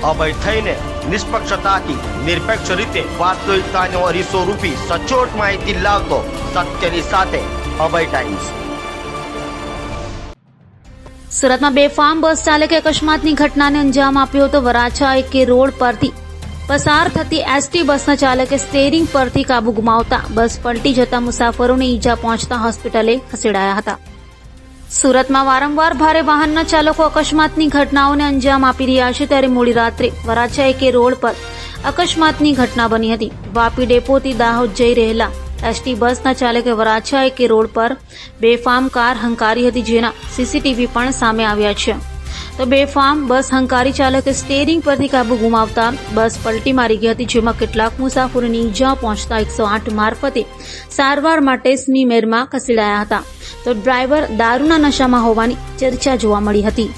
અભય થઈને નિષ્પક્ષતાથી નિરપેક્ષ રીતે વાસ્તવિકતાનો અરીસો રૂપી સચોટ માહિતી લાવતો સત્યની સાથે અભય ટાઈમ્સ। સુરતમાં બેફામ બસ ચાલકે અકસ્માતની ઘટનાને અંજામ આપ્યો હતો। વરાછા એકે રોડ પરથી પસાર થતી એસટી બસના ચાલકે સ્ટીયરિંગ પરથી કાબુ ગુમાવતા બસ પલટી જતા મુસાફરોને ઈજા પહોંચતા હોસ્પિટલે ખસેડાયા હતા। સુરતમાં વારંવાર ભારે વાહનના ચાલકો અકસ્માતની ઘટનાઓને અંજામ આપી રહ્યા છે, ત્યારે મોડી રાત્રે વરાછા એકે રોડ પર અકસ્માતની ઘટના બની હતી। વાપી ડેપોથી દાહોદ જઈ રહેલા એસટી બસના ચાલકે વરાછા એકે રોડ પર બેફામ કાર હંકારી હતી, જેના સીસીટીવી પણ સામે આવ્યા છે। તો બેફામ બસ હંકારી ચાલકે સ્ટીયરિંગ પરથી કાબુ ગુમાવતા બસ પલટી મારી ગઈ હતી, જેમાં કેટલાક મુસાફરોને ઈજા પહોંચતા 108 મારફતે સારવાર માટે સ્મીમેરમાં ખસેડાયા હતા। તો ડ્રાઈવર દારૂના નશામાં હોવાની ચર્ચા જોવા મળી હતી।